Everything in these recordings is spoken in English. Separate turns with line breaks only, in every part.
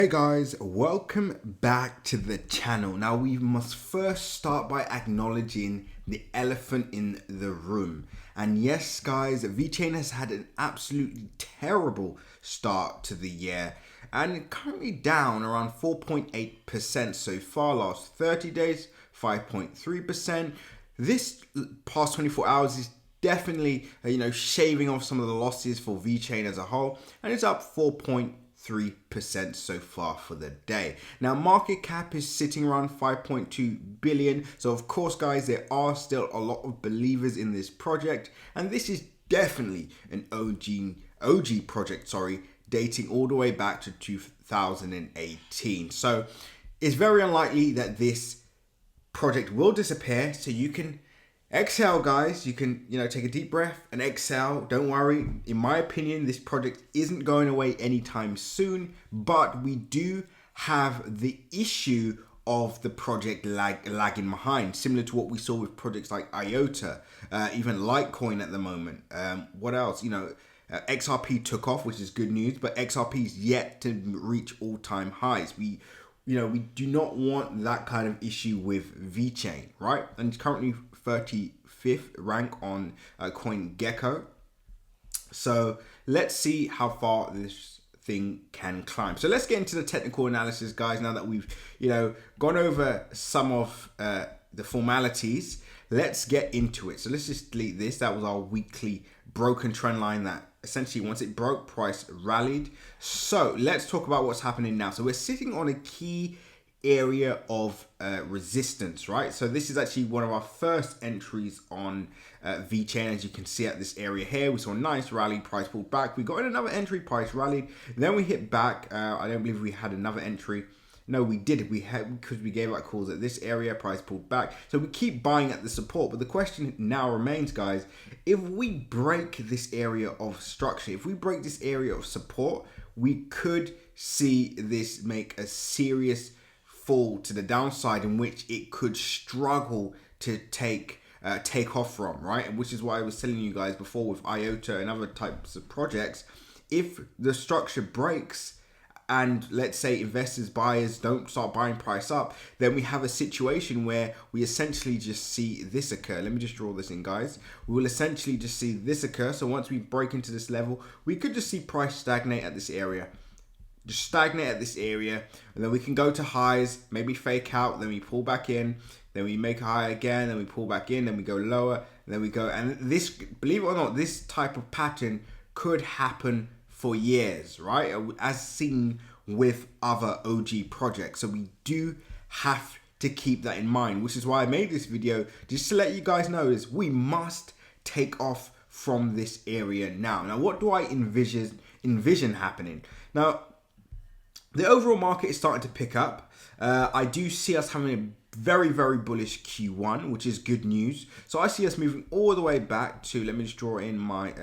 Hey guys, welcome back to the channel. Now we must first start by acknowledging the elephant in the room. And yes guys, Vechain has had an absolutely terrible start to the year and currently down around 4.8% so far. Last 30 days, 5.3%. This past 24 hours is definitely, shaving off some of the losses for Vechain as a whole, and it's up 4.3% so far for the day. Now market cap is sitting around 5.2 billion. So of course guys, there are still a lot of believers in this project, and this is definitely an OG project, dating all the way back to 2018. So it's very unlikely that this project will disappear. So you can exhale guys, you can take a deep breath and exhale. Don't worry, in my opinion this project isn't going away anytime soon, but we do have the issue of the project lagging behind, similar to what we saw with projects like IOTA, even Litecoin at the moment. What else? XRP took off, which is good news, but XRP is yet to reach all-time highs. We do not want that kind of issue with Vechain, right? And it's currently 35th rank on CoinGecko. So let's see how far this thing can climb. So let's get into the technical analysis, guys. Now that we've gone over some of the formalities, let's get into it. So let's just delete this. That was our weekly broken trend line that essentially once it broke, price rallied. So let's talk about what's happening now. So we're sitting on a key area of resistance, right? So this is actually one of our first entries on Vechain. As you can see at this area here, we saw a nice rally, price pulled back. We got in another entry, price rallied. Then we hit back. I don't believe we had another entry. No, we did. We had, because we gave out calls at this area, price pulled back. So we keep buying at the support. But the question now remains, guys, if we break this area of structure, if we break this area of support, we could see this make a serious fall to the downside, in which it could struggle to take off from, right? Which is why I was telling you guys before with IOTA and other types of projects, if the structure breaks and let's say investors, buyers don't start buying price up, then we have a situation where we essentially just see this occur. Let me just draw this in, guys. We will essentially just see this occur. So once we break into this level, we could just see price stagnate at this area. Just stagnate at this area, and then we can go to highs, maybe fake out, then we pull back in, then we make a high again, then we pull back in, then we go lower, and then we go. And this, believe it or not, this type of pattern could happen for years, right? As seen with other OG projects. So we do have to keep that in mind, which is why I made this video, just to let you guys know is we must take off from this area now. Now, what do I envision happening? Now, the overall market is starting to pick up. I do see us having a very, very bullish Q1, which is good news. So I see us moving all the way back to, let me just draw in my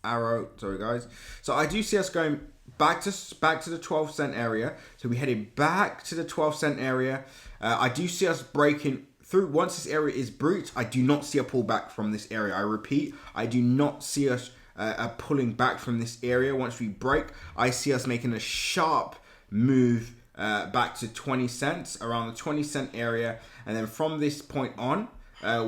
arrow. Sorry, guys. So I do see us going back to the 12-cent area. So we headed back to the 12-cent area. I do see us breaking through. Once this area is breached, I do not see a pullback from this area. I repeat, I do not see us pulling back from this area. Once we break, I see us making a sharp move back to 20 cents, around the 20-cent area, and then from this point on,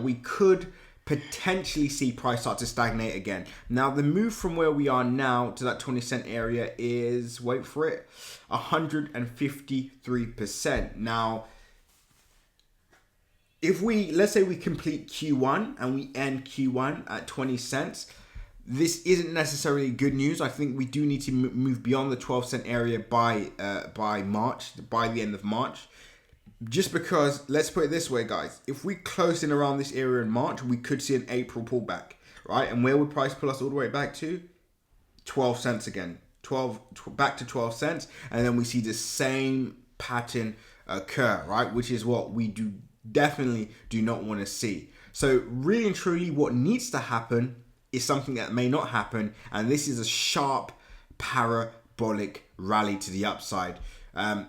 we could potentially see price start to stagnate again. Now, the move from where we are now to that 20-cent area is, wait for it, 153%. Now, if let's say we complete Q1 and we end Q1 at 20 cents, this isn't necessarily good news. I think we do need to move beyond the 12-cent area by March, by the end of March. Just because, let's put it this way, guys. If we close in around this area in March, we could see an April pullback, right? And where would price pull us all the way back to? 12 cents again. Back to 12 cents. And then we see the same pattern occur, right? Which is what we definitely do not want to see. So really and truly, what needs to happen is something that may not happen, and this is a sharp parabolic rally to the upside.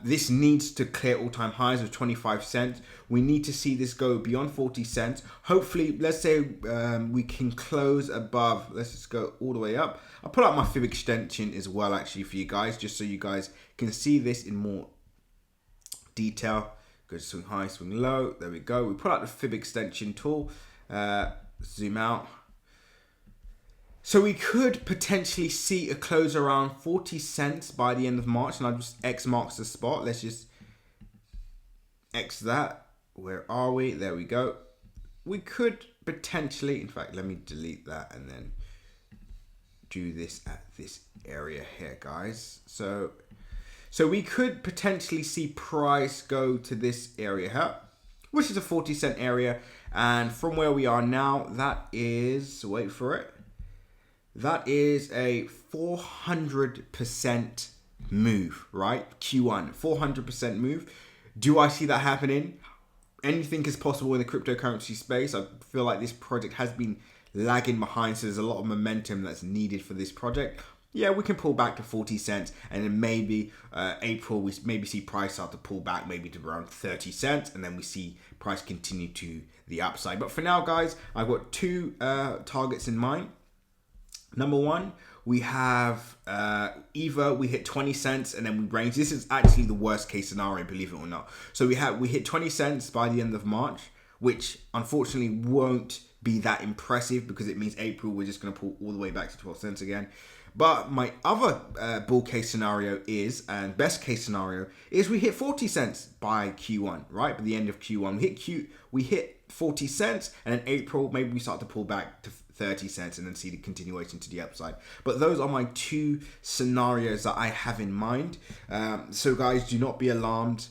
This needs to clear all-time highs of 25 cents. We need to see this go beyond 40 cents. Hopefully, let's say we can close above. Let's just go all the way up. I'll pull out my fib extension as well, actually, for you guys, just so you guys can see this in more detail. Go to swing high, swing low. There we go. We pull out the fib extension tool. Zoom out. So we could potentially see a close around 40 cents by the end of March. And I'll just X marks the spot. Let's just X that. Where are we? There we go. We could potentially, in fact, let me delete that and then do this at this area here, guys. So we could potentially see price go to this area here, which is a 40 cent area. And from where we are now, that is, wait for it. That is a 400% move, right? Q1, 400% move. Do I see that happening? Anything is possible in the cryptocurrency space. I feel like this project has been lagging behind, so there's a lot of momentum that's needed for this project. Yeah, we can pull back to 40 cents, and then maybe April, we maybe see price start to pull back maybe to around 30 cents, and then we see price continue to the upside. But for now, guys, I've got two targets in mind. Number one, we have either we hit 20 cents and then we range. This is actually the worst case scenario, believe it or not. So we hit 20 cents by the end of March, which unfortunately won't be that impressive because it means April we're just going to pull all the way back to 12 cents again. But my other bull case scenario is, and best case scenario is, we hit 40 cents by Q1, right? By the end of Q1, we hit 40 cents, and in April maybe we start to pull back to 30 cents and then see the continuation to the upside. But those are my two scenarios that I have in mind. So guys, do not be alarmed.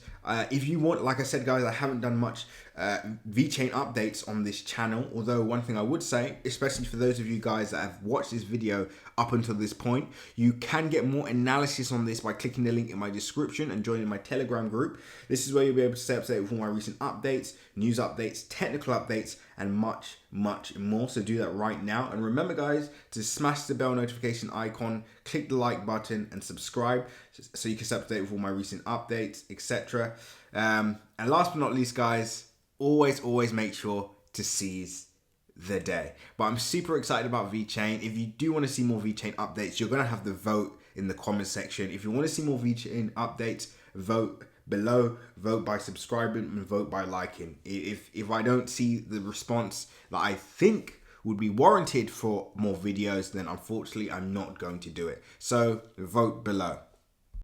If you want, like I said, guys, I haven't done much Vechain updates on this channel. Although one thing I would say, especially for those of you guys that have watched this video up until this point, you can get more analysis on this by clicking the link in my description and joining my Telegram group. This is where you'll be able to stay up to date with all my recent updates, news updates, technical updates, and much, much more. So do that right now. And remember, guys, to smash the bell notification icon, click the like button, and subscribe so you can stay up to date with all my recent updates, etc. And last but not least, guys, always make sure to seize the day. But I'm super excited about Vechain. If you do want to see more Vechain updates, you're going to have the vote in the comment section. If you want to see more Vechain updates, vote below, vote by subscribing, and vote by liking. If I don't see the response that I think would be warranted for more videos, then unfortunately I'm not going to do it. So vote below.